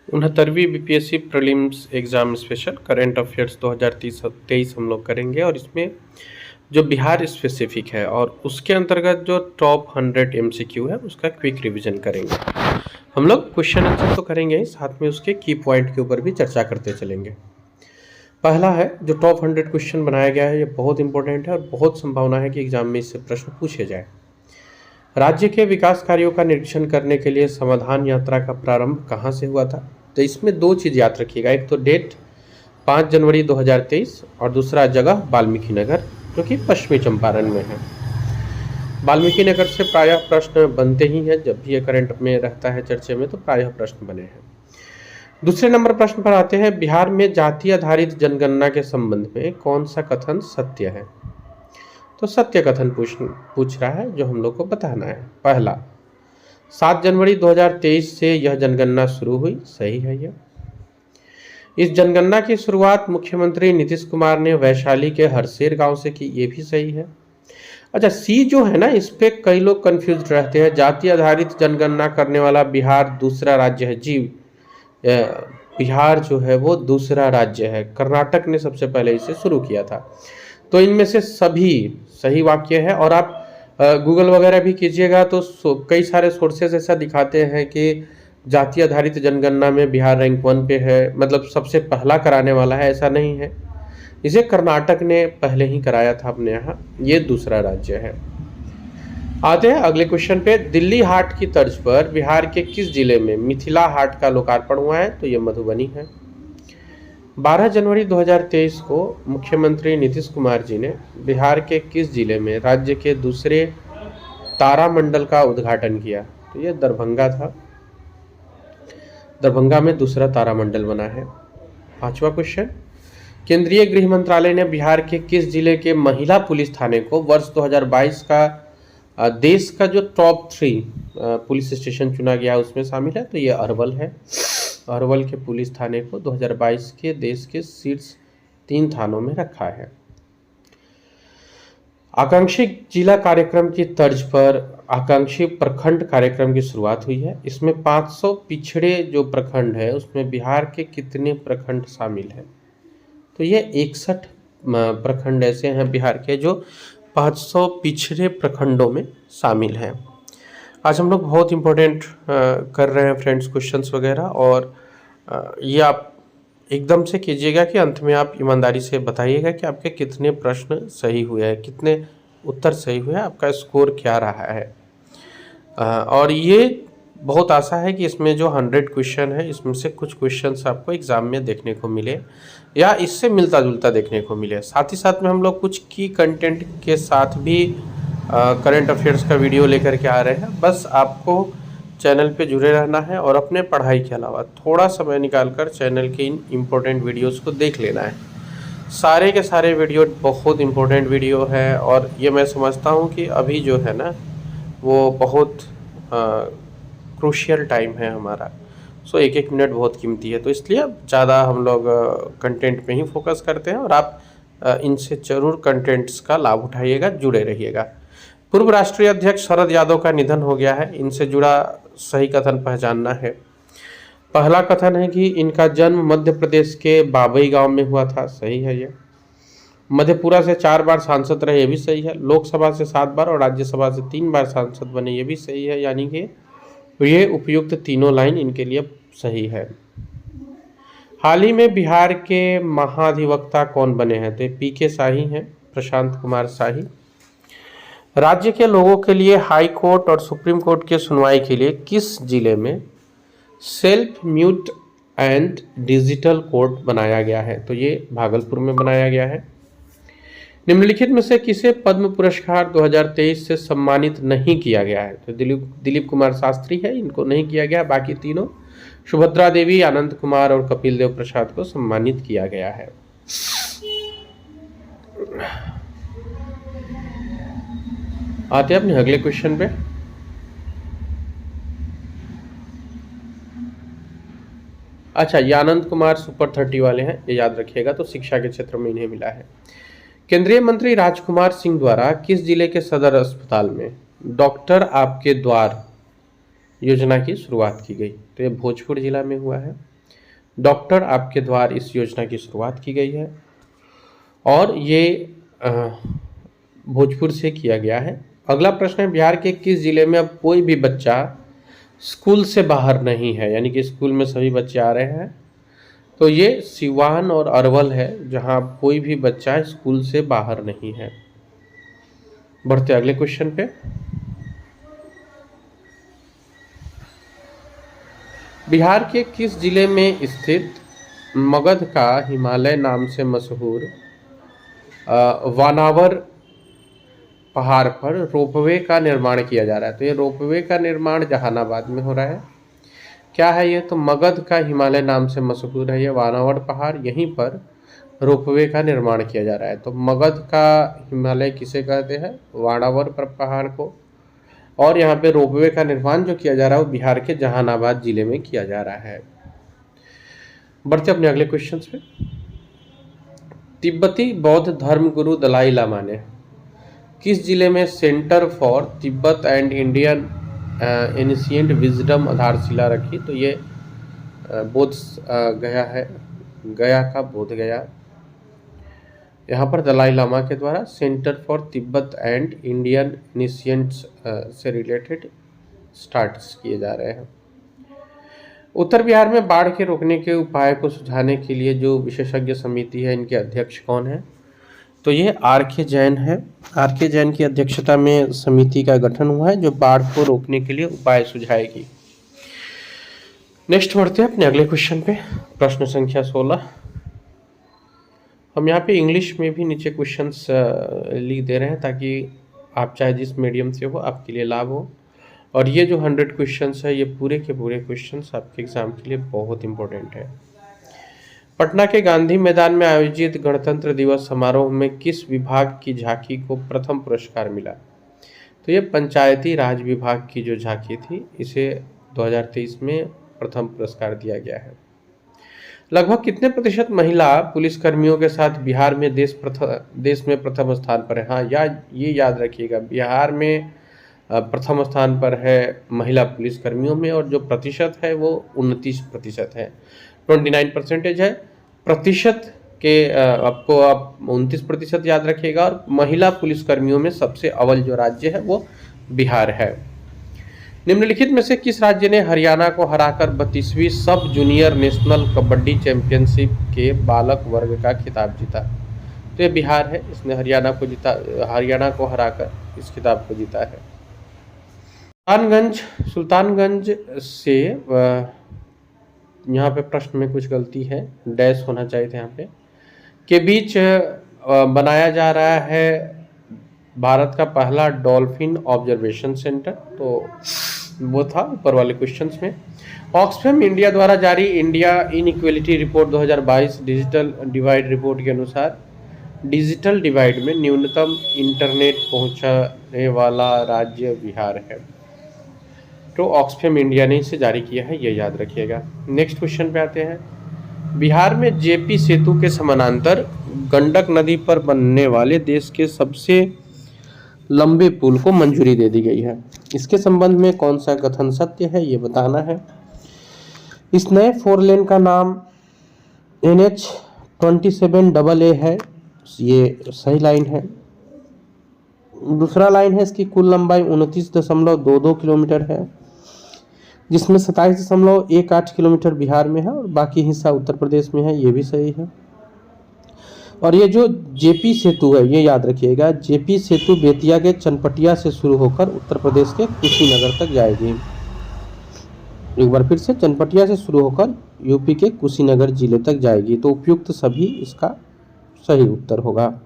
69वीं BPSC prelims exam special current affairs 2023 हम लोग करेंगे और इसमें जो बिहार स्पेसिफिक है और उसके अंतर्गत जो टॉप 100 एमसीक्यू है उसका क्विक रिवीजन करेंगे। हम लोग क्वेश्चन आंसर तो करेंगे ही, साथ में उसके की पॉइंट के ऊपर भी चर्चा करते चलेंगे। पहला है जो टॉप 100 क्वेश्चन बनाया गया है, ये बहुत इंपॉर्टेंट है और बहुत संभावना है कि एग्जाम में इससे प्रश्न पूछे जाए। राज्य के विकास कार्यों का निरीक्षण करने के लिए समाधान यात्रा का प्रारंभ कहाँ से हुआ था? तो इसमें दो चीज़ याद रखिएगा, एक तो डेट 5 जनवरी 2023 और दूसरा जगह वाल्मीकि नगर जो कि पश्चिमी चंपारण में है। वाल्मीकि नगर से प्रायः प्रश्न बनते ही हैं, जब भी ये करंट में रहता है चर्चे में तो प्रायः प्रश्न बने हैं। दूसरे नंबर प्रश्न पर आते हैं, बिहार में जाति आधारित जनगणना के संबंध में कौन सा कथन सत्य है? तो सत्य कथन पूछ रहा है जो हम लोग को बताना है। पहला, 7 जनवरी 2023 से यह जनगणना शुरू हुई, सही है यह। इस जनगणना की शुरुआत मुख्यमंत्री नीतीश कुमार ने वैशाली के हरसेर गांव से की, ये भी सही है। अच्छा, सी जो है ना, इस पे कई लोग कंफ्यूज रहते हैं। जाति आधारित जनगणना करने वाला बिहार दूसरा राज्य है जी। बिहार जो है वो दूसरा राज्य है, कर्नाटक ने सबसे पहले इसे शुरू किया था। तो इनमें से सभी सही वाक्य है और आप गूगल वगैरह भी कीजिएगा तो कई सारे सोर्सेज ऐसा दिखाते हैं कि जाति आधारित जनगणना में बिहार रैंक 1 पे है, मतलब सबसे पहला कराने वाला है। ऐसा नहीं है, इसे कर्नाटक ने पहले ही कराया था अपने यहाँ, ये दूसरा राज्य है। आते हैं अगले क्वेश्चन पे। दिल्ली हाट की तर्ज पर बिहार के किस जिले में मिथिला हाट का लोकार्पण हुआ है? तो ये मधुबनी है। 12 जनवरी 2023 को मुख्यमंत्री नीतीश कुमार जी ने बिहार के किस जिले में राज्य के दूसरे तारामंडल का उद्घाटन किया? तो ये दरभंगा था, दरभंगा में दूसरा तारामंडल बना है। पांचवा क्वेश्चन, केंद्रीय गृह मंत्रालय ने बिहार के किस जिले के महिला पुलिस थाने को वर्ष 2022 का देश का जो टॉप 3 पुलिस स्टेशन चुना गया उसमें शामिल है? तो ये अरवल है। अरवल के पुलिस थाने को 2022 के देश के शीर्ष 3 थानों में रखा है। आकांक्षी जिला कार्यक्रम की तर्ज पर आकांक्षी प्रखंड कार्यक्रम की शुरुआत हुई है। इसमें 500 पिछड़े जो प्रखंड है उसमें बिहार के कितने प्रखंड शामिल है? तो ये 61 प्रखंड ऐसे हैं बिहार के जो 500 पिछड़े प्रखंडों में शामिल हैं। आज हम लोग बहुत इम्पोर्टेंट कर रहे हैं फ्रेंड्स क्वेश्चंस वगैरह, और ये आप एकदम से कीजिएगा कि अंत में आप ईमानदारी से बताइएगा कि आपके कितने प्रश्न सही हुए हैं, कितने उत्तर सही हुए हैं, आपका स्कोर क्या रहा है। और ये बहुत आशा है कि इसमें जो 100 क्वेश्चन है इसमें से कुछ क्वेश्चंस आपको एग्जाम में देखने को मिले या इससे मिलता जुलता देखने को मिले। साथ ही साथ में हम लोग कुछ की कंटेंट के साथ भी करंट अफेयर्स का वीडियो लेकर के आ रहे हैं। बस आपको चैनल पे जुड़े रहना है और अपने पढ़ाई के अलावा थोड़ा समय निकालकर चैनल के इन इम्पोर्टेंट वीडियोस को देख लेना है। सारे के सारे वीडियो बहुत इम्पोर्टेंट वीडियो है और ये मैं समझता हूँ कि अभी जो है ना वो बहुत क्रूशियल टाइम है हमारा। सो एक एक मिनट बहुत कीमती है, तो इसलिए ज़्यादा हम लोग कंटेंट पे ही फोकस करते हैं और आप इनसे ज़रूर कंटेंट्स का लाभ उठाइएगा, जुड़े रहिएगा। पूर्व राष्ट्रीय अध्यक्ष शरद यादव का निधन हो गया है, इनसे जुड़ा सही कथन पहचानना है। पहला कथन है कि इनका जन्म मध्य प्रदेश के बाबई गांव में हुआ था, सही है ये। मधेपुरा से 4 बार सांसद रहे, ये भी सही है। लोकसभा से 7 बार और राज्यसभा से 3 बार सांसद बने, ये भी सही है। यानी कि ये उपयुक्त तीनों लाइन इनके लिए सही है। हाल ही में बिहार के महाधिवक्ता कौन बने हैं? तो पीके शाही हैं, प्रशांत कुमार शाही। राज्य के लोगों के लिए हाई कोर्ट और सुप्रीम कोर्ट की सुनवाई के लिए किस जिले में self mute and digital court बनाया गया है? तो ये भागलपुर में बनाया गया है। निम्नलिखित में से किसे पद्म पुरस्कार 2023 से सम्मानित नहीं किया गया है? तो दिलीप कुमार शास्त्री है, इनको नहीं किया गया। बाकी तीनों सुभद्रा देवी, आनंद कुमार और कपिल देव प्रसाद को सम्मानित किया गया है। आते हैं अपने अगले क्वेश्चन पे। अच्छा, ये आनंद कुमार सुपर 30 वाले हैं, ये याद रखिएगा। तो शिक्षा के क्षेत्र में इन्हें मिला है। केंद्रीय मंत्री राजकुमार सिंह द्वारा किस जिले के सदर अस्पताल में डॉक्टर आपके द्वार योजना की शुरुआत की गई? तो ये भोजपुर जिला में हुआ है। डॉक्टर आपके द्वार इस योजना की शुरुआत की गई है और ये भोजपुर से किया गया है। अगला प्रश्न है, बिहार के किस जिले में अब कोई भी बच्चा स्कूल से बाहर नहीं है, यानी कि स्कूल में सभी बच्चे आ रहे हैं? तो ये सिवान और अरवल है, जहां कोई भी बच्चा स्कूल से बाहर नहीं है। बढ़ते अगले क्वेश्चन पे। बिहार के किस जिले में स्थित मगध का हिमालय नाम से मशहूर वानावर पहाड़ पर रोपवे का निर्माण किया जा रहा है? तो ये रोपवे का निर्माण जहानाबाद में हो रहा है। क्या है ये? तो मगध का हिमालय नाम से मशहूर है ये वानावर पहाड़, यहीं पर रोपवे का निर्माण किया जा रहा है। तो मगध का हिमालय किसे कहते हैं? वानावर पहाड़ को। और यहाँ पे रोपवे का निर्माण जो किया जा रहा है वो बिहार के जहानाबाद जिले में किया जा रहा है। बढ़ते अपने अगले क्वेश्चन पे। तिब्बती बौद्ध धर्म गुरु दलाई लामा ने किस जिले में centre for Tibet and Indian ancient wisdom आधारशिला रखी? तो ये बोध गया है, गया का बोध गया। यहाँ पर दलाई लामा के द्वारा centre for Tibet and Indian ancients से रिलेटेड स्टार्ट्स किए जा रहे हैं। उत्तर बिहार में बाढ़ के रोकने के उपाय को सुझाने के लिए जो विशेषज्ञ समिति है, इनके अध्यक्ष कौन है? तो ये आर.के. जैन है। आर.के. जैन की अध्यक्षता में समिति का गठन हुआ है जो बाढ़ को रोकने के लिए उपाय सुझाएगी। नेक्स्ट बढ़ते हैं अपने अगले क्वेश्चन पे। प्रश्न संख्या 16। हम यहाँ पे इंग्लिश में भी नीचे क्वेश्चंस लिख दे रहे हैं ताकि आप चाहे जिस मीडियम से हो आपके लिए लाभ हो। और ये जो 100 क्वेश्चंस है, ये पूरे के पूरे क्वेश्चंस आपके एग्जाम के लिए बहुत इंपॉर्टेंट है। पटना के गांधी मैदान में आयोजित गणतंत्र दिवस समारोह में किस विभाग की झांकी को प्रथम पुरस्कार मिला? तो ये पंचायती राज विभाग की जो झांकी थी, इसे 2023 में प्रथम पुरस्कार दिया गया है। लगभग कितने प्रतिशत महिला पुलिसकर्मियों के साथ बिहार में देश में प्रथम स्थान पर है? हाँ, ये याद रखिएगा, बिहार में प्रथम स्थान पर है महिला पुलिसकर्मियों में, और जो प्रतिशत है वो 29% है। 29% है प्रतिशत के, आपको आप 29% याद रखिएगा। और महिला पुलिसकर्मियों में सबसे अव्वल जो राज्य है वो बिहार है। निम्नलिखित में से किस राज्य ने हरियाणा को हराकर 32वीं सब जूनियर नेशनल कबड्डी चैंपियनशिप के बालक वर्ग का खिताब जीता? तो ये बिहार है, इसने हरियाणा को हराकर इस खिताब को जीता है। सुल्तानगंज से यहाँ पे प्रश्न में कुछ गलती है, डैश होना चाहिए था यहाँ पे, के बीच बनाया जा रहा है भारत का पहला डॉल्फिन ऑब्जर्वेशन सेंटर। तो वो था ऊपर वाले क्वेश्चंस में। ऑक्सफैम इंडिया द्वारा जारी India inequality report 2022 digital divide report के अनुसार डिजिटल डिवाइड में न्यूनतम इंटरनेट पहुंचाने वाला राज्य बिहार है। तो ऑक्सफैम इंडिया ने इसे जारी किया है, ये याद रखिएगा। नेक्स्ट क्वेश्चन पे आते हैं। बिहार में जेपी सेतु के समानांतर गंडक नदी पर बनने वाले देश के सबसे लंबे पुल को मंजूरी दे दी गई है। इसके संबंध में कौन सा कथन सत्य है, ये बताना है। इस नए 4 लेन का नाम NH-27AA है, ये सही लाइन है। दूसरा लाइन है, इसकी कुल लंबाई 29.22 किलोमीटर है, जिसमें 27.18 किलोमीटर बिहार में है और बाकी हिस्सा उत्तर प्रदेश में है, ये भी सही है। और ये जो जेपी सेतु है, ये याद रखिएगा, जेपी सेतु बेतिया के चनपटिया से शुरू होकर उत्तर प्रदेश के कुशीनगर तक जाएगी। एक बार फिर से, चनपटिया से शुरू होकर यूपी के कुशीनगर जिले तक जाएगी। तो उपयुक्त सभी इसका सही उत्तर होगा।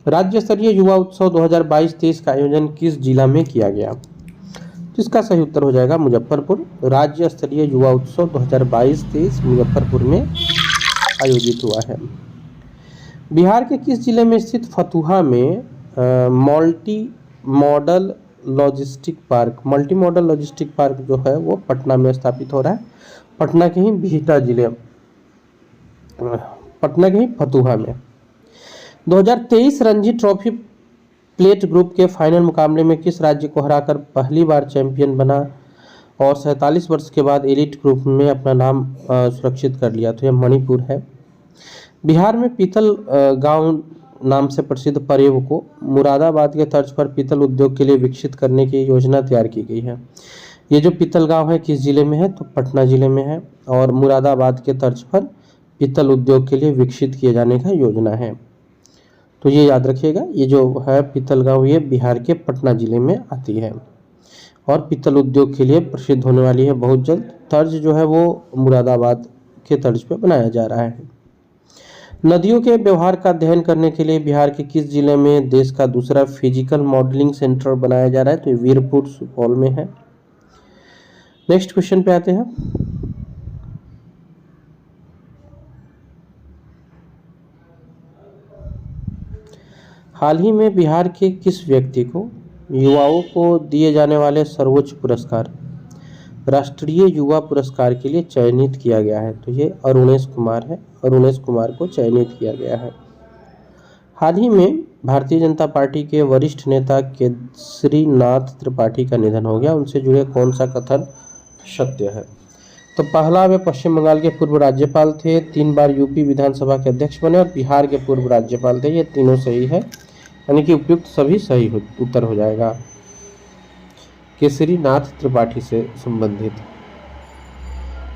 राज्य स्तरीय युवा उत्सव 2022-23 का आयोजन किस जिला में किया गया? तो इसका सही उत्तर हो जाएगा मुजफ्फरपुर। राज्य स्तरीय युवा उत्सव 2022-23 मुजफ्फरपुर में आयोजित हुआ है। बिहार के किस जिले में स्थित फतुहा में मल्टी मॉडल लॉजिस्टिक पार्क जो है वो पटना में स्थापित हो रहा है। पटना के ही बिहटा जिले, पटना के ही फतुहा में। 2023 रणजी ट्रॉफी प्लेट ग्रुप के फाइनल मुकाबले में किस राज्य को हराकर पहली बार चैंपियन बना और 47 वर्ष के बाद एलिट ग्रुप में अपना नाम सुरक्षित कर लिया, तो यह मणिपुर है। बिहार में पीतल गांव नाम से प्रसिद्ध परेव को मुरादाबाद के तर्ज पर पीतल उद्योग के लिए विकसित करने की योजना तैयार की गई है। ये जो पीतल गांव है किस जिले में है, तो पटना जिले में है, और मुरादाबाद के तर्ज पर पीतल उद्योग के लिए विकसित किए जाने का योजना है। तो ये याद रखिएगा, ये जो है पीतल गांव ये बिहार के पटना जिले में आती है और पीतल उद्योग के लिए प्रसिद्ध होने वाली है बहुत जल्द। तर्ज जो है वो मुरादाबाद के तर्ज पे बनाया जा रहा है। नदियों के व्यवहार का अध्ययन करने के लिए बिहार के किस जिले में देश का दूसरा फिजिकल मॉडलिंग सेंटर बनाया जा रहा है, तो वीरपुर सुपौल में है। नेक्स्ट क्वेश्चन पे आते हैं। हाल ही में बिहार के किस व्यक्ति को युवाओं को दिए जाने वाले सर्वोच्च पुरस्कार राष्ट्रीय युवा पुरस्कार के लिए चयनित किया गया है, तो ये अरुणेश कुमार है। अरुणेश कुमार को चयनित किया गया है। हाल ही में भारतीय जनता पार्टी के वरिष्ठ नेता केसरीनाथ त्रिपाठी का निधन हो गया, उनसे जुड़े कौन सा कथन सत्य है, तो पहला वे पश्चिम बंगाल के पूर्व राज्यपाल थे, 3 बार यूपी विधानसभा के अध्यक्ष बने और बिहार के पूर्व राज्यपाल थे। ये तीनों सही है, यानी कि उपयुक्त सभी सही उत्तर हो जाएगा केसरीनाथ त्रिपाठी से संबंधित।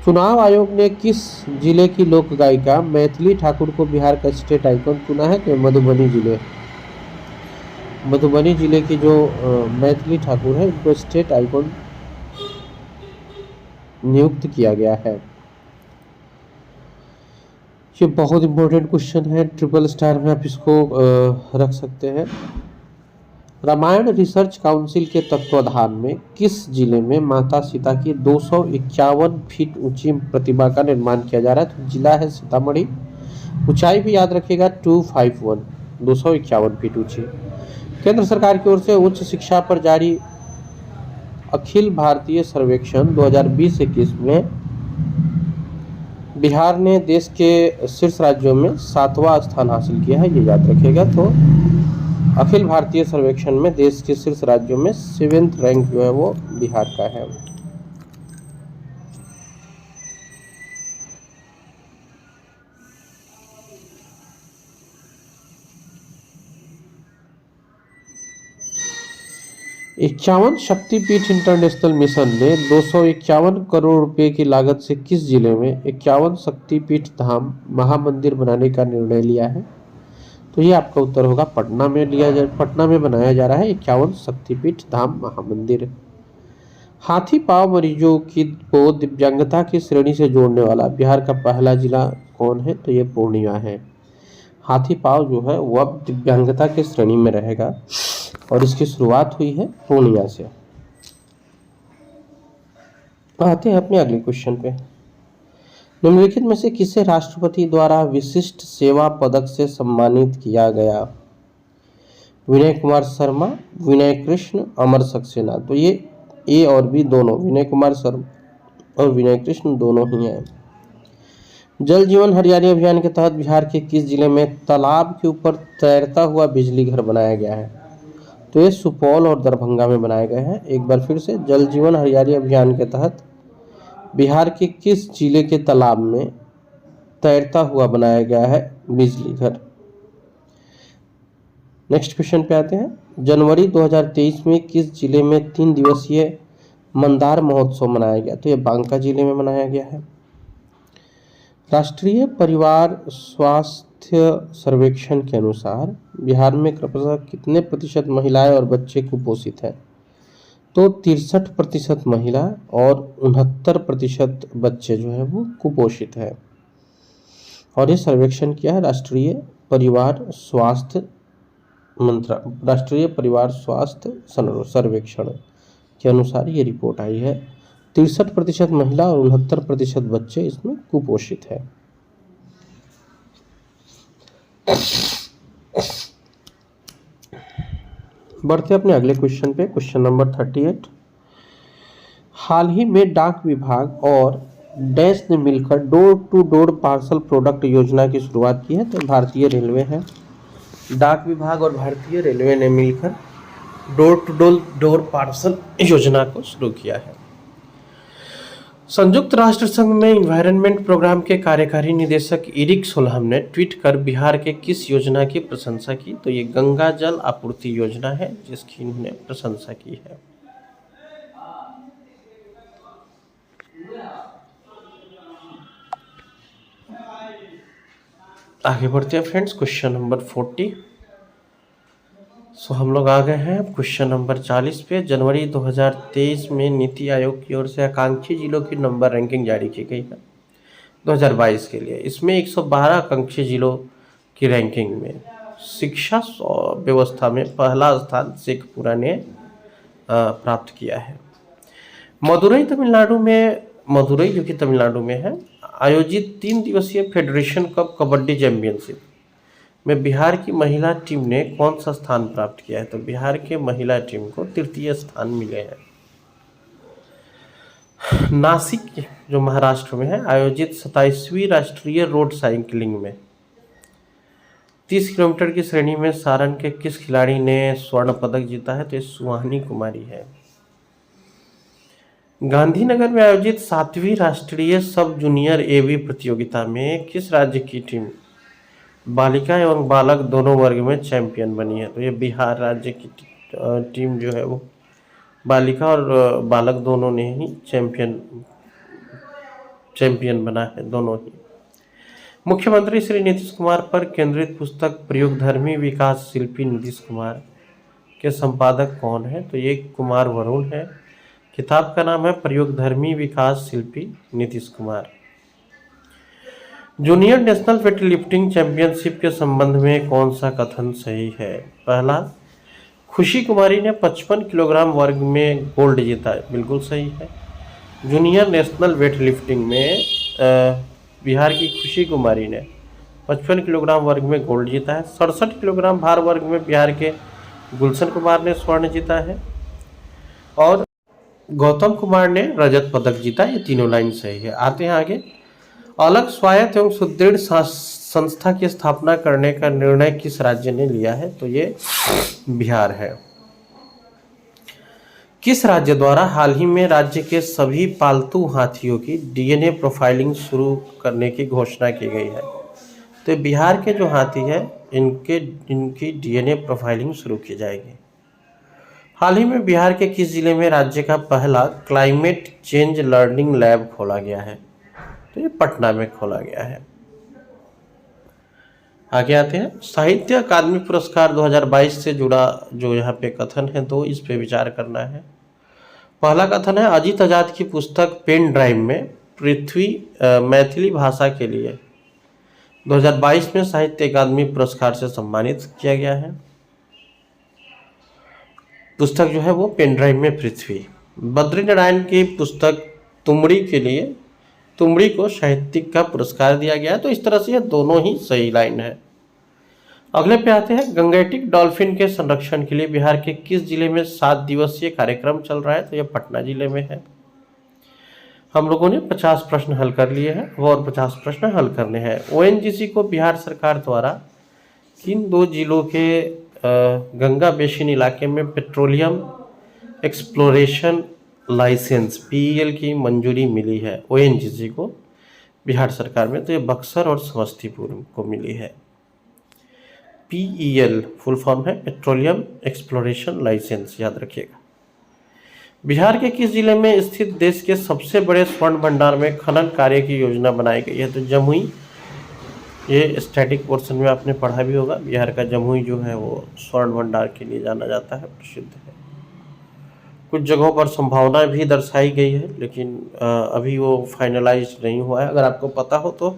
चुनाव आयोग ने किस जिले की लोक गायिका मैथिली ठाकुर को बिहार का स्टेट आइकॉन चुना है, तो मधुबनी जिले। मधुबनी जिले की जो मैथिली ठाकुर है उनको स्टेट आइकॉन नियुक्त किया गया है। ये बहुत इंपॉर्टेंट क्वेश्चन है, ट्रिपल स्टार में आप इसको रख सकते हैं। रामायण रिसर्च काउंसिल के तत्वाधान में किस जिले में माता सीता की 251 फीट ऊंची प्रतिमा का निर्माण किया जा रहा है, तो जिला है सीतामढ़ी। ऊंचाई भी याद रखिएगा 251 फीट ऊंची। केंद्र सरकार की ओर से उच्च शिक्षा पर जारी अखिल भारतीय सर्वेक्षण 2020-21 में बिहार ने देश के शीर्ष राज्यों में 7वां स्थान हासिल किया है, ये याद रखिएगा। तो अखिल भारतीय सर्वेक्षण में देश के शीर्ष राज्यों में 7th रैंक जो है वो बिहार का है। इक्यावन शक्तिपीठ इंटरनेशनल मिशन ने 251 करोड़ रुपए की लागत से किस जिले में 51 शक्तिपीठ धाम महामंदिर बनाने का निर्णय लिया है, तो ये आपका उत्तर होगा पटना में बनाया जा रहा है 51 शक्तिपीठ धाम महामंदिर। हाथी पांव मरीजों को दिव्यांगता की श्रेणी से जोड़ने वाला बिहार का पहला जिला कौन है, तो ये पूर्णिया है। हाथी पांव जो है वो अब दिव्यांगता की श्रेणी में रहेगा और इसकी शुरुआत हुई है पूर्णिया से। आते हैं अपने अगले क्वेश्चन पे। निम्नलिखित में से किसे राष्ट्रपति द्वारा विशिष्ट सेवा पदक से सम्मानित किया गया, विनय कुमार शर्मा, विनय कृष्ण, अमर सक्सेना। तो ये ए और बी दोनों, विनय कुमार शर्मा और विनय कृष्ण दोनों ही हैं। जल जीवन हरियाली अभियान के तहत बिहार के किस जिले में तालाब के ऊपर तैरता हुआ बिजली घर बनाया गया है, तो ये सुपौल और दरभंगा में बनाए गए हैं। एक बार फिर से, जल जीवन हरियाली अभियान के तहत बिहार के किस जिले के तालाब में तैरता हुआ बनाया गया है बिजली घर। नेक्स्ट क्वेश्चन पे आते हैं। जनवरी 2023 में किस जिले में 3 दिवसीय मंदार महोत्सव मनाया गया, तो ये बांका जिले में मनाया गया है। राष्ट्रीय परिवार स्वास्थ्य सर्वेक्षण के अनुसार बिहार में क्रमशः कितने प्रतिशत महिलाएं और बच्चे कुपोषित हैं, तो 63% महिला और 69% बच्चे जो है वो कुपोषित है। और ये सर्वेक्षण किया है राष्ट्रीय परिवार स्वास्थ्य सर्वेक्षण के अनुसार ये रिपोर्ट आई है। 63% महिला और 69% बच्चे इसमें कुपोषित है। बढ़ते अपने अगले क्वेश्चन पे, क्वेश्चन नंबर 38। हाल ही में डाक विभाग और डैश ने मिलकर door to door parcel product योजना की शुरुआत की है, तो भारतीय रेलवे है। डाक विभाग और भारतीय रेलवे ने मिलकर डोर टू डोर पार्सल योजना को शुरू किया है। संयुक्त राष्ट्र संघ में इन्वायरमेंट प्रोग्राम के कार्यकारी निदेशक इरिक सोलहम ने ट्वीट कर बिहार के किस योजना की प्रशंसा की? तो ये गंगा जल आपूर्ति योजना है जिसकी इन्होंने प्रशंसा की है। आगे बढ़ते हैं फ्रेंड्स, क्वेश्चन नंबर 40। हम लोग आ गए हैं क्वेश्चन नंबर 40 पे। जनवरी 2023 में नीति आयोग की ओर से आकांक्षी जिलों की नंबर रैंकिंग जारी की गई है 2022 के लिए। इसमें 112 आकांक्षी जिलों की रैंकिंग में शिक्षा व्यवस्था में पहला स्थान शेखपुरा ने प्राप्त किया है। मदुरई जो कि तमिलनाडु में है, आयोजित 3 दिवसीय फेडरेशन कप कबड्डी चैंपियनशिप में बिहार की महिला टीम ने कौन सा स्थान प्राप्त किया है? तो बिहार के महिला टीम को तृतीय स्थान मिले हैं। नासिक जो महाराष्ट्र में है, आयोजित 27वीं राष्ट्रीय रोड साइकिलिंग में 30 किलोमीटर की श्रेणी में सारण के किस खिलाड़ी ने स्वर्ण पदक जीता है? तो ये सुहानी कुमारी है। गांधीनगर में आयोजित 7वीं राष्ट्रीय सब जूनियर एवी प्रतियोगिता में किस राज्य की टीम बालिका एवं बालक दोनों वर्ग में चैंपियन बनी है? तो ये बिहार राज्य की टीम जो है वो बालिका और बालक दोनों ने ही चैंपियन बना है, दोनों ही। मुख्यमंत्री श्री नीतीश कुमार पर केंद्रित पुस्तक प्रयोगधर्मी विकास शिल्पी नीतीश कुमार के संपादक कौन है? तो ये कुमार वरुण है। किताब का नाम है प्रयोगधर्मी विकास शिल्पी Nitish Kumar. Junior national weightlifting championship के संबंध में कौन सा कथन सही है? पहला, खुशी कुमारी ने 55 किलोग्राम वर्ग में गोल्ड जीता है, बिल्कुल सही है। जूनियर नेशनल वेटलिफ्टिंग में बिहार की खुशी कुमारी ने 55 किलोग्राम वर्ग में गोल्ड जीता है। 67 किलोग्राम भार वर्ग में बिहार के गुलशन कुमार ने स्वर्ण जीता है और गौतम कुमार ने रजत पदक जीता। ये तीनों लाइन सही है। आते हैं आगे। अलग स्वायत्त एवं सुदृढ़ संस्था की स्थापना करने का निर्णय किस राज्य ने लिया है? तो ये बिहार है। किस राज्य द्वारा हाल ही में राज्य के सभी पालतू हाथियों की डीएनए प्रोफाइलिंग शुरू करने की घोषणा की गई है? तो बिहार के जो हाथी है इनकी डीएनए प्रोफाइलिंग शुरू की जाएगी। हाल ही में बिहार के किस जिले में राज्य का पहला क्लाइमेट चेंज लर्निंग लैब खोला गया है? तो ये पटना में खोला गया है। आगे आते हैं। साहित्य अकादमी पुरस्कार 2022 से जुड़ा जो यहाँ पे कथन है तो इस पे विचार करना है। पहला कथन है, अजीत आजाद की पुस्तक पेन ड्राइव में पृथ्वी मैथिली भाषा के लिए 2022 में साहित्य अकादमी पुरस्कार से सम्मानित किया गया है। पुस्तक जो है वो पेन ड्राइव में पृथ्वी। बद्रीनारायण की पुस्तक तुमड़ी के लिए तुमड़ी को साहित्यिक का पुरस्कार दिया गया है। तो इस तरह से ये दोनों ही सही लाइन है। अगले पे आते हैं। गंगेटिक डॉल्फिन के संरक्षण के लिए बिहार के किस जिले में 7 दिवसीय कार्यक्रम चल रहा है? तो ये पटना जिले में है। हम लोगों ने 50 प्रश्न हल कर लिए हैं और 50 प्रश्न हल करने हैं। ओएनजीसी को बिहार सरकार द्वारा किन 2 जिलों के गंगा बेसिन इलाके में पेट्रोलियम एक्सप्लोरेशन लाइसेंस पीईएल की मंजूरी मिली है? ओएनजीसी को बिहार सरकार में, तो ये बक्सर और समस्तीपुर को मिली है। पीईएल फुल फॉर्म है पेट्रोलियम एक्सप्लोरेशन लाइसेंस, याद रखिएगा। बिहार के किस जिले में स्थित देश के सबसे बड़े स्वर्ण भंडार में खनन कार्य की योजना बनाई गई है? तो जमुई। ये स्टैटिक पोर्शन में आपने पढ़ा भी होगा। बिहार का जमुई जो है वो स्वर्ण भंडार के लिए जाना जाता है, प्रसिद्ध है। कुछ जगहों पर संभावना भी दर्शाई गई है लेकिन अभी वो फाइनलाइज नहीं हुआ है। अगर आपको पता हो तो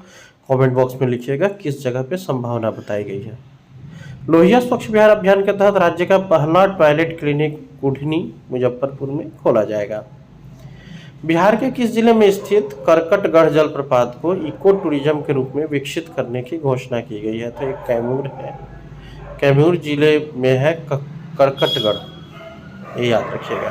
कमेंट बॉक्स में लिखिएगा किस जगह पे संभावना बताई गई है। लोहिया स्वच्छ बिहार अभियान के तहत राज्य का पहला टॉयलेट क्लिनिक कुढ़नी मुजफ्फरपुर में खोला जाएगा। बिहार के किस जिले में स्थित करकटगढ़ जलप्रपात को इको टूरिज्म के रूप में विकसित करने की घोषणा की गई है? तो एक कैमूर है। कैमूर जिले में है करकटगढ़, ये याद रखिएगा।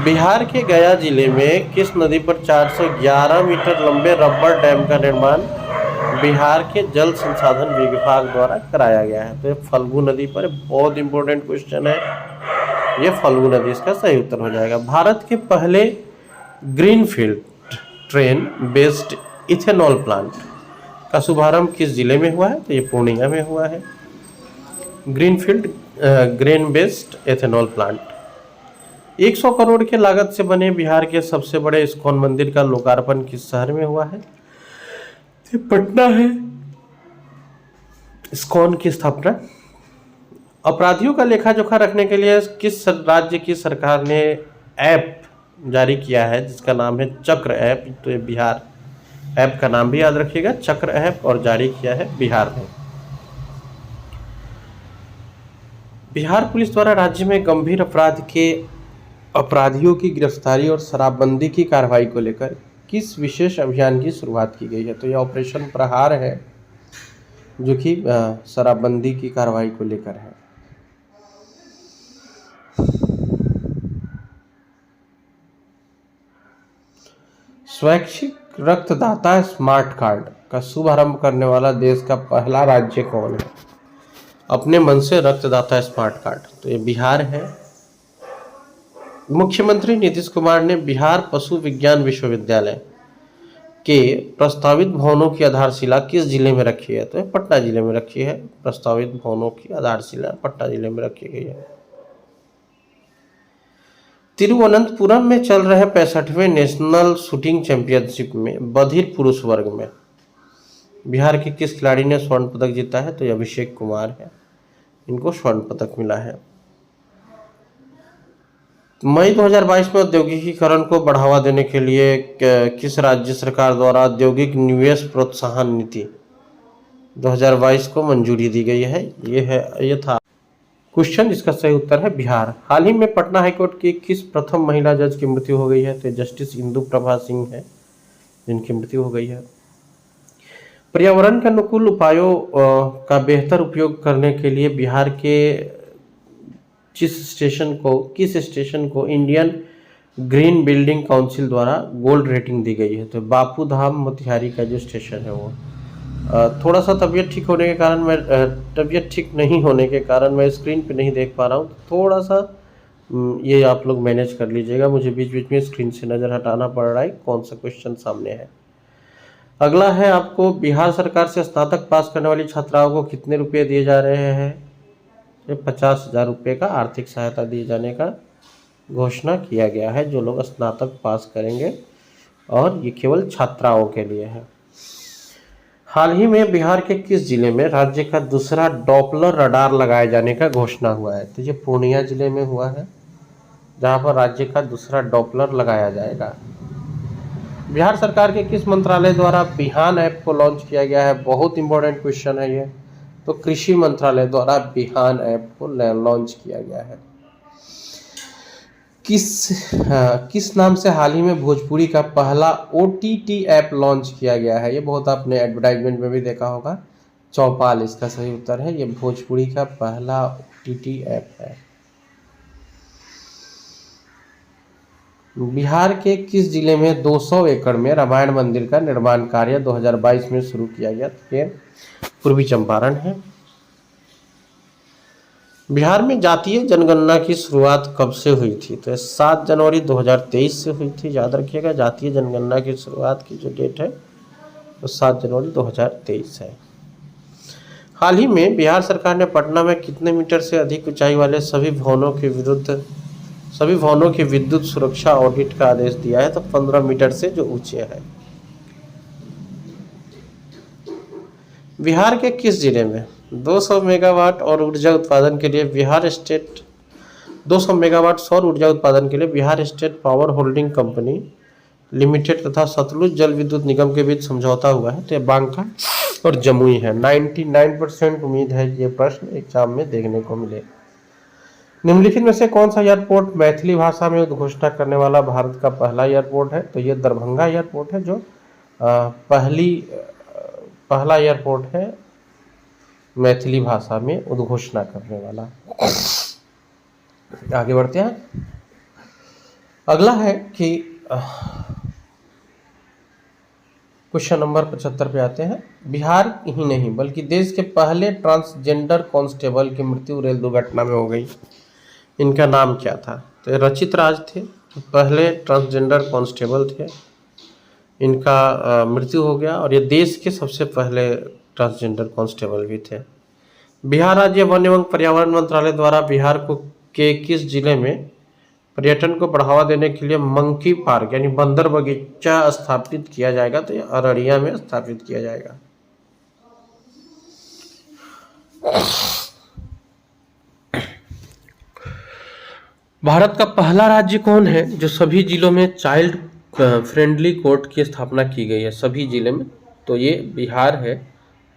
बिहार के गया जिले में किस नदी पर 411 मीटर लंबे रबर डैम का निर्माण बिहार के जल संसाधन विभाग द्वारा कराया गया है? तो ये फल्गु नदी पर। बहुत इंपॉर्टेंट क्वेश्चन है ये, फल्गु नदी इसका सही उत्तर हो जाएगा। भारत के पहले greenfield train based ethanol plant का शुभारंभ किस जिले में हुआ है? तो ये पूर्णिया में हुआ है। Greenfield grain based ethanol plant. 100 crore के लागत से बने बिहार के सबसे बड़े इस्कॉन मंदिर का लोकार्पण किस शहर में हुआ है? ये पटना है। इस्कॉन की स्थापना। अपराधियों का लेखा जोखा रखने के लिए किस राज्य की सरकार ने ऐप जारी किया है जिसका नाम है चक्र ऐप? तो ये बिहार। ऐप का नाम भी याद रखिएगा, चक्र ऐप, और जारी किया है बिहार ने। बिहार पुलिस द्वारा राज्य में गंभीर अपराध के अपराधियों की गिरफ्तारी और शराबबंदी की कार्रवाई को लेकर किस विशेष अभियान की शुरुआत की गई है? तो यह ऑपरेशन प्रहार है, जो कि शराबबंदी की कार्रवाई को लेकर है। स्वैच्छिक रक्तदाता स्मार्ट कार्ड का शुभारंभ करने वाला देश का पहला राज्य कौन है? अपने मन से रक्तदाता स्मार्ट कार्ड। तो ये बिहार है। मुख्यमंत्री नीतीश कुमार ने बिहार पशु विज्ञान विश्वविद्यालय के प्रस्तावित भवनों की आधारशिला किस जिले में रखी है? तो पटना जिले में रखी है। प्रस्तावित भवनों की आधारशिला पटना जिले में रखी गई है। तिरुवनंतपुरम में चल रहे 65वें नेशनल शूटिंग चैंपियनशिप में बधिर पुरुष वर्ग में बिहार के किस खिलाड़ी ने स्वर्ण पदक जीता है? तो ये अभिषेक कुमार है, इनको स्वर्ण पदक मिला है। मई 2022 में औद्योगिकीकरण को बढ़ावा देने के लिए किस राज्य सरकार द्वारा औद्योगिक निवेश प्रोत्साहन नीति 2022 को मंजूरी दी गई है? ये था क्वेश्चन, जिसका सही उत्तर है बिहार। हाल ही में पटना हाईकोर्ट की किस प्रथम महिला जज की मृत्यु हो गई है? तो जस्टिस इंदु प्रभा सिंह है जिनकी मृत्यु हो गई है। पर्यावरण के अनुकूल उपायों का बेहतर उपयोग करने के लिए बिहार के किस स्टेशन को इंडियन ग्रीन बिल्डिंग काउंसिल द्वारा गोल्ड रेटिंग दी गई है? तो बापू धाम मोतिहारी का जो स्टेशन है वो थोड़ा सा तबीयत ठीक नहीं होने के कारण मैं स्क्रीन पे नहीं देख पा रहा हूँ। थोड़ा सा ये आप लोग मैनेज कर लीजिएगा, मुझे बीच बीच में स्क्रीन से नज़र हटाना पड़ रहा है कौन सा क्वेश्चन सामने है। अगला है, आपको बिहार सरकार से स्नातक पास करने वाली छात्राओं को कितने रुपये दिए जा रहे हैं? 50,000 रुपये का आर्थिक सहायता दिए जाने का घोषणा किया गया है जो लोग स्नातक पास करेंगे, और ये केवल छात्राओं के लिए है। हाल ही में बिहार के किस जिले में राज्य का दूसरा डॉपलर रडार लगाए जाने का घोषणा हुआ है? तो ये पूर्णिया जिले में हुआ है, जहां पर राज्य का दूसरा डॉपलर लगाया जाएगा। बिहार सरकार के किस मंत्रालय द्वारा बिहान ऐप को लॉन्च किया गया है? बहुत इंपॉर्टेंट क्वेश्चन है ये। तो कृषि मंत्रालय द्वारा बिहान ऐप को लॉन्च किया गया है। किस नाम से हाल ही में भोजपुरी का पहला OTT ऐप लॉन्च किया गया है? ये बहुत आपने एडवर्टाइजमेंट में भी देखा होगा। चौपाल इसका सही उत्तर है। ये भोजपुरी का पहला OTT ऐप है। बिहार के किस जिले में 200 एकड़ में रामायण मंदिर का निर्माण कार्य 2022 में शुरू किया गया? ये पूर्वी चंपारण है। बिहार में जातीय जनगणना की शुरुआत कब से हुई थी? तो 7 जनवरी 2023 से हुई थी। याद रखिएगा, जातीय जनगणना की शुरुआत की जो डेट है वो 7 जनवरी 2023 है। हाल ही में बिहार सरकार ने पटना में कितने मीटर से अधिक ऊंचाई वाले सभी भवनों की विद्युत सुरक्षा ऑडिट का आदेश दिया है? तो 15 मीटर से जो ऊंचे हैं। बिहार के किस जिले में 200 मेगावाट और ऊर्जा उत्पादन के लिए 200 मेगावाट सौर ऊर्जा उत्पादन के लिए Bihar state power holding company limited तथा सतलुज जल विद्युत निगम के बीच समझौता हुआ है? तो ये बांका और जमुई है। 99% उम्मीद है ये प्रश्न एग्जाम में देखने को मिले। निम्नलिखित में से कौन सा एयरपोर्ट मैथिली भाषा में उद्घोषणा करने वाला भारत का पहला एयरपोर्ट है? तो ये दरभंगा एयरपोर्ट है, जो पहला एयरपोर्ट है मैथिली भाषा में उद्घोषणा करने वाला। आगे बढ़ते हैं। अगला है कि क्वेश्चन नंबर 75 पे आते हैं। बिहार ही नहीं बल्कि देश के पहले ट्रांसजेंडर कांस्टेबल की मृत्यु रेल दुर्घटना में हो गई। इनका नाम क्या था? तो रचित राज थे, पहले ट्रांसजेंडर कांस्टेबल थे, इनका मृत्यु हो गया और ये देश के सबसे पहले ट्रांसजेंडर कांस्टेबल भी थे। बिहार राज्य वन एवं पर्यावरण मंत्रालय द्वारा बिहार को के किस जिले में पर्यटन को बढ़ावा देने के लिए मंकी पार्क यानी बंदर बगीचा स्थापित किया जाएगा? तो ये अररिया में स्थापित किया जाएगा। भारत का पहला राज्य कौन है जो सभी जिलों में चाइल्ड फ्रेंडली कोर्ट की स्थापना की गई है? सभी जिले में, तो ये बिहार है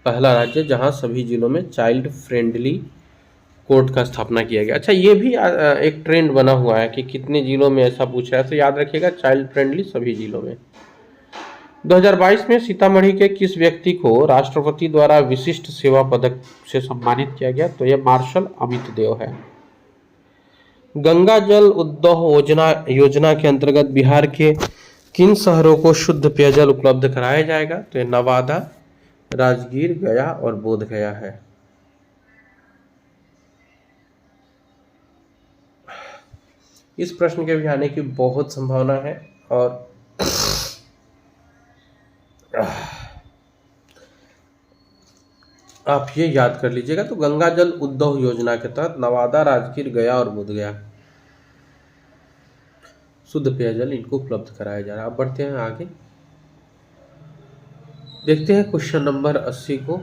पहला राज्य जहां सभी जिलों में चाइल्ड फ्रेंडली कोर्ट का स्थापना किया गया। अच्छा, ये भी एक ट्रेंड बना हुआ है कि कितने जिलों में ऐसा पूछा है, तो याद रखिएगा चाइल्ड फ्रेंडली सभी जिलों में। 2022 में सीतामढ़ी के किस व्यक्ति को राष्ट्रपति द्वारा विशिष्ट सेवा पदक से सम्मानित किया गया? तो यह मार्शल अमित देव है। गंगा जल उद्वह योजना के अंतर्गत बिहार के किन शहरों को शुद्ध पेयजल उपलब्ध कराया जाएगा? तो ये नवादा, राजगीर, गया और बोध गया है। इस प्रश्न के भी आने की बहुत संभावना है और आप ये याद कर लीजिएगा। तो गंगा जल उद्वह योजना के तहत नवादा, राजगीर, गया और बोध गया शुद्ध पेयजल इनको उपलब्ध कराया जा रहा है। अब बढ़ते हैं आगे, देखते हैं क्वेश्चन नंबर 80 को।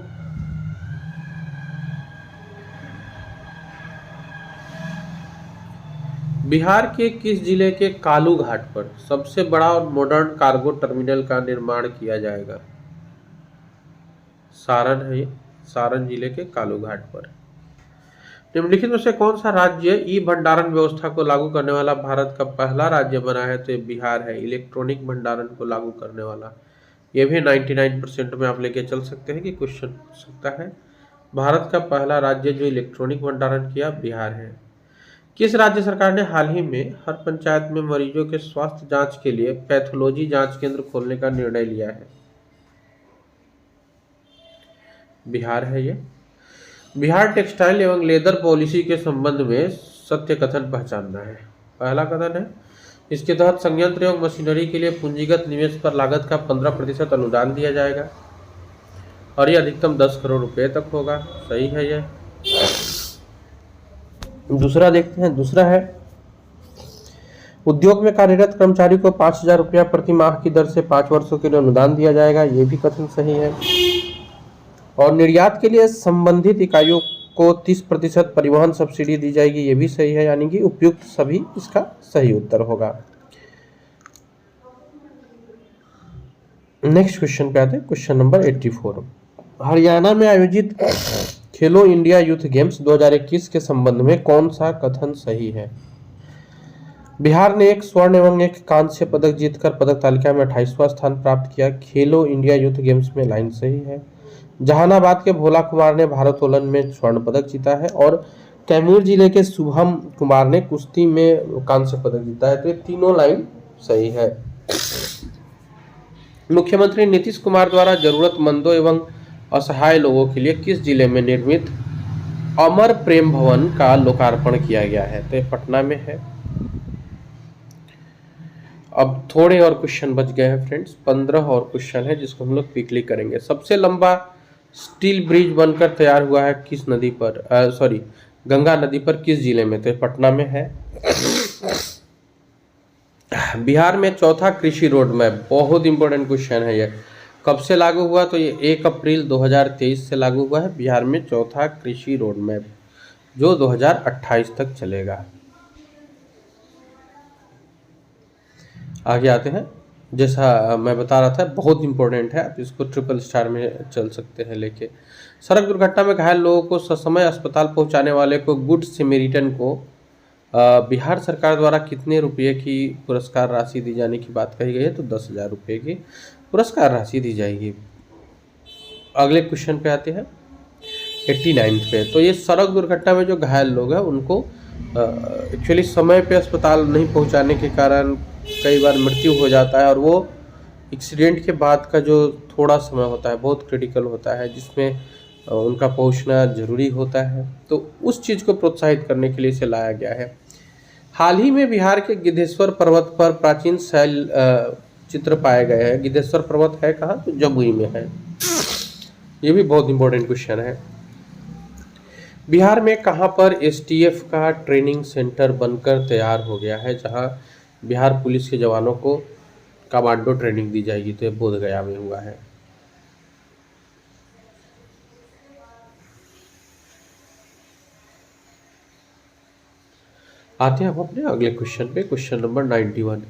बिहार के किस जिले के कालू घाट पर सबसे बड़ा और मॉडर्न कार्गो टर्मिनल का निर्माण किया जाएगा? सारण है ये, सारण जिले के कालू घाट पर। निम्नलिखित में से कौन सा राज्य ई भंडारण व्यवस्था को लागू करने वाला भारत का पहला राज्य बना है? तो ये बिहार है, इलेक्ट्रॉनिक भंडारण को लागू करने वाला। ये भी 99% में आप लेके चल सकते हैं कि क्वेश्चन पूछ सकता है। भारत का पहला राज्य जो इलेक्ट्रॉनिक भंडारण किया बिहार है। किस राज्य सरकार ने हाल ही में हर पंचायत में मरीजों के स्वास्थ्य जांच के लिए पैथोलॉजी जांच केंद्र खोलने का निर्णय लिया है? बिहार है ये। बिहार टेक्सटाइल एवं लेदर पॉलिसी के संबंध में सत्य कथन पहचानना है, पहला कथन है। इसके तहत संयंत्र एवं मशीनरी के लिए पूंजीगत निवेश पर लागत का 15% अनुदान दिया जाएगा और ये अधिकतम 10 करोड़ रुपए तक होगा। सही है ये। दूसरा देखते हैं, दूसरा है उद्योग में कार्यरत कर्मचारी को 5,000 रुपया प्रति माह की दर से 5 वर्षों के लिए अनुदान दिया जाएगा। ये भी कथन सही है। और निर्यात के लिए संबंधित इकाइयों को 30% परिवहन सब्सिडी दी जाएगी। ये भी सही है, यानी कि उपयुक्त सभी इसका सही उत्तर होगा। नेक्स्ट क्वेश्चन पे आते हैं, क्वेश्चन नंबर 84। हरियाणा में आयोजित खेलो इंडिया यूथ गेम्स 2021 के संबंध में कौन सा कथन सही है? बिहार ने एक स्वर्ण एवं एक कांस्य पदक जीतकर पदक तालिका में 28वां स्थान प्राप्त किया। खेलो इंडिया यूथ गेम्स में लाइन सही है। जहानाबाद के भोला कुमार ने भारोत्तोलन में स्वर्ण पदक जीता है और कैमूर जिले के शुभम कुमार ने कुश्ती में कांस्य पदक जीता है। तो ये तीनों लाइन सही है। मुख्यमंत्री नीतीश कुमार द्वारा जरूरतमंदों एवं असहाय लोगों के लिए किस जिले में निर्मित अमर प्रेम भवन का लोकार्पण किया गया है? तो ये पटना में है। अब थोड़े और क्वेश्चन बच गए हैं फ्रेंड्स, 15 और क्वेश्चन है जिसको हम लोग क्विकली करेंगे। सबसे लंबा स्टील ब्रिज बनकर तैयार हुआ है किस नदी पर? गंगा नदी पर किस जिले में? तो पटना में है। बिहार में चौथा कृषि रोड मैप, बहुत इंपॉर्टेंट क्वेश्चन है ये, कब से लागू हुआ? तो ये 1 अप्रैल 2023 से लागू हुआ है बिहार में चौथा कृषि रोड मैप, जो 2028 तक चलेगा। आगे आते हैं, जैसा मैं बता रहा था बहुत इंपॉर्टेंट है, आप इसको ट्रिपल स्टार में चल सकते हैं लेके। सड़क दुर्घटना में घायल लोगों को ससमय अस्पताल पहुंचाने वाले को गुड सैमरिटन को बिहार सरकार द्वारा कितने रुपये की पुरस्कार राशि दी जाने की बात कही गई है? तो 10,000 रुपये की पुरस्कार राशि दी जाएगी। अगले क्वेश्चन पे आते हैं 89 पे। तो ये सड़क दुर्घटना में जो घायल लोग हैं उनको एक्चुअली समय पे अस्पताल नहीं पहुंचाने के कारण कई बार मृत्यु हो जाता है और वो एक्सीडेंट के बाद का जो थोड़ा समय होता है बहुत क्रिटिकल होता है, जिसमें उनका पहुंचना जरूरी होता है। तो उस चीज़ को प्रोत्साहित करने के लिए इसे लाया गया है। हाल ही में बिहार के गिद्धेश्वर पर्वत पर प्राचीन शैल चित्र पाए गए हैं। गिद्धेश्वर पर्वत है कहाँ? तो जमुई में है। ये भी बहुत इंपॉर्टेंट क्वेश्चन है। बिहार में कहाँ पर एसटीएफ का ट्रेनिंग सेंटर बनकर तैयार हो गया है, जहाँ बिहार पुलिस के जवानों को कमांडो ट्रेनिंग दी जाएगी? तो ये बोधगया में हुआ है। आते हैं हम अपने अगले क्वेश्चन पे, क्वेश्चन नंबर 91।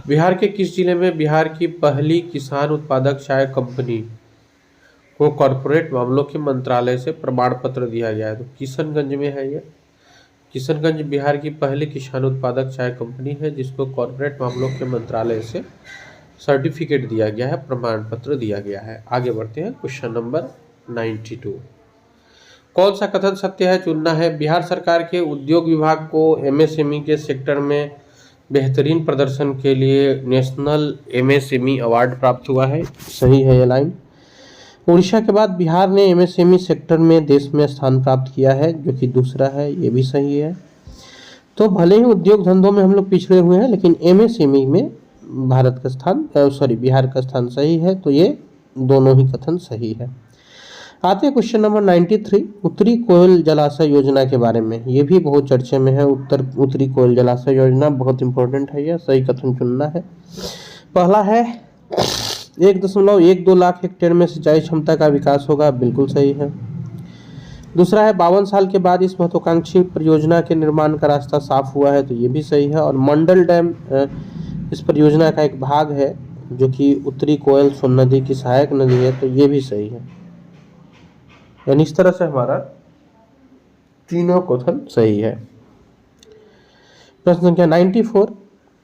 बिहार के किस जिले में बिहार की पहली किसान उत्पादक चाय कंपनी को कॉरपोरेट मामलों के मंत्रालय से प्रमाण पत्र दिया गया है? तो किशनगंज में है ये। किशनगंज बिहार की पहली किसान उत्पादक चाय कंपनी है जिसको कॉरपोरेट मामलों के मंत्रालय से सर्टिफिकेट दिया गया है, प्रमाण पत्र दिया गया है। आगे बढ़ते हैं, क्वेश्चन नंबर 92। कौन सा कथन सत्य है चुनना है? बिहार सरकार के उद्योग विभाग को एमएसएमई के सेक्टर में बेहतरीन प्रदर्शन के लिए नेशनल एमएसएमई अवार्ड प्राप्त हुआ है। सही है ये लाइन। उड़ीसा के बाद बिहार ने एमएसएमई सेक्टर में देश में स्थान प्राप्त किया है, जो कि दूसरा है, ये भी सही है। तो भले ही उद्योग धंधों में हम लोग पिछड़े हुए हैं, लेकिन एमएसएमई में भारत का स्थान बिहार का स्थान सही है। तो ये दोनों ही कथन सही है। आते हैं क्वेश्चन नंबर 93, उत्तरी कोयल जलाशय योजना के बारे में। ये भी बहुत चर्चे में है। उत्तरी कोयल जलाशय योजना बहुत इंपॉर्टेंट है। यह सही कथन चुनना है। पहला है 1.12 लाख हेक्टेयर में सिंचाई क्षमता का विकास होगा, बिल्कुल सही है। दूसरा है 52 साल के बाद इस महत्वाकांक्षी परियोजना के निर्माण का रास्ता साफ हुआ है, तो ये भी सही है। और मंडल डैम इस परियोजना का एक भाग है, जो कि उत्तरी कोयल सोन नदी की सहायक नदी है, तो ये भी सही है। यानी इस तरह से हमारा तीनों कथन सही है। प्रश्न संख्या 94,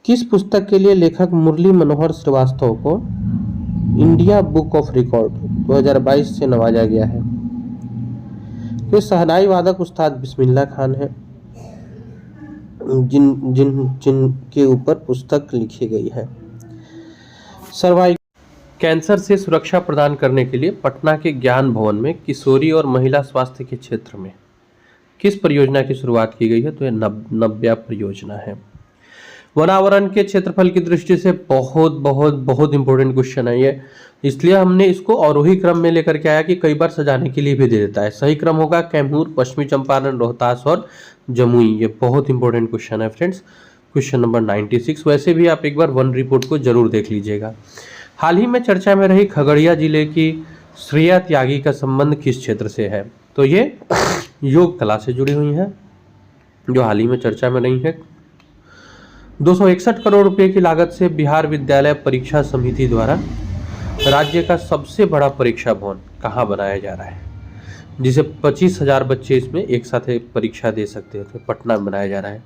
किस पुस्तक के लिए लेखक मुरली मनोहर श्रीवास्तव को इंडिया बुक ऑफ रिकॉर्ड 2022 से नवाजा गया है? तो शहनाई वादक उस्ताद बिस्मिल्लाह खान है, जिनके ऊपर पुस्तक लिखी गई है। सर्वाइकल कैंसर से सुरक्षा प्रदान करने के लिए पटना के ज्ञान भवन में किशोरी और महिला स्वास्थ्य के क्षेत्र में किस परियोजना की शुरुआत की गई है? तो यह नव्या परियोजना है। वनावरण के क्षेत्रफल की दृष्टि से बहुत बहुत बहुत इंपॉर्टेंट क्वेश्चन है ये, इसलिए हमने इसको आरोही क्रम में लेकर के आया कि कई बार सजाने के लिए भी दे देता है। सही क्रम होगा कैमूर, पश्चिमी चंपारण, रोहतास और जमुई। ये बहुत इंपॉर्टेंट क्वेश्चन है फ्रेंड्स। Question number 96। वैसे भी आप एक बार वन रिपोर्ट को जरूर देख लीजिएगा। हाल ही में चर्चा में रही खगड़िया जिले की श्रेया त्यागी का संबंध किस क्षेत्र से है? तो ये योग कला से जुड़ी हुई है, जो हाल ही में चर्चा में रही है। 261 करोड़ रुपए की लागत से बिहार विद्यालय परीक्षा समिति द्वारा राज्य का सबसे बड़ा परीक्षा भवन कहाँ बनाया जा रहा है, जिसे 25,000 बच्चे इसमें एक साथ परीक्षा दे सकते हैं? तो पटना में बनाया जा रहा है।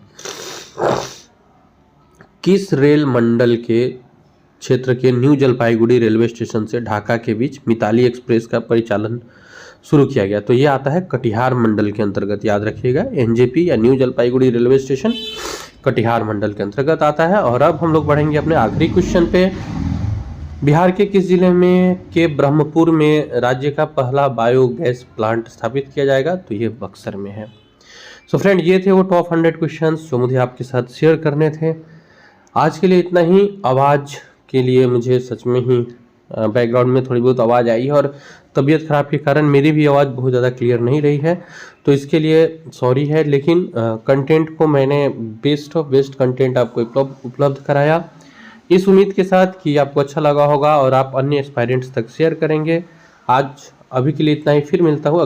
किस रेल मंडल के क्षेत्र के न्यू जलपाईगुड़ी रेलवे स्टेशन से ढाका के बीच मिताली एक्सप्रेस का परिचालन शुरू किया गया? तो ये आता है कटिहार मंडल के अंतर्गत, याद रखिएगा। एनजेपी या new Jalpaiguri railway station Katihar मंडल के अंतर्गत आता है। और अब हम लोग बढ़ेंगे अपने आखिरी क्वेश्चन पे। बिहार के किस जिले में के ब्रह्मपुर में राज्य का पहला बायोगैस प्लांट स्थापित किया जाएगा? तो ये बक्सर में है। सो फ्रेंड, ये थे वो टॉप 100 क्वेश्चंस जो मुझे आपके साथ शेयर करने थे। आज के लिए इतना ही। आवाज़ के लिए मुझे सच में ही बैकग्राउंड में थोड़ी बहुत आवाज़ आई है, और तबीयत खराब के कारण मेरी भी आवाज़ बहुत ज़्यादा क्लियर नहीं रही है, तो इसके लिए सॉरी है। लेकिन कंटेंट को मैंने बेस्ट ऑफ बेस्ट कंटेंट आपको उपलब्ध कराया, इस उम्मीद के साथ कि आपको अच्छा लगा होगा और आप अन्य एस्पायरेंट्स तक शेयर करेंगे। आज अभी के लिए इतना ही, फिर मिलता हूँ।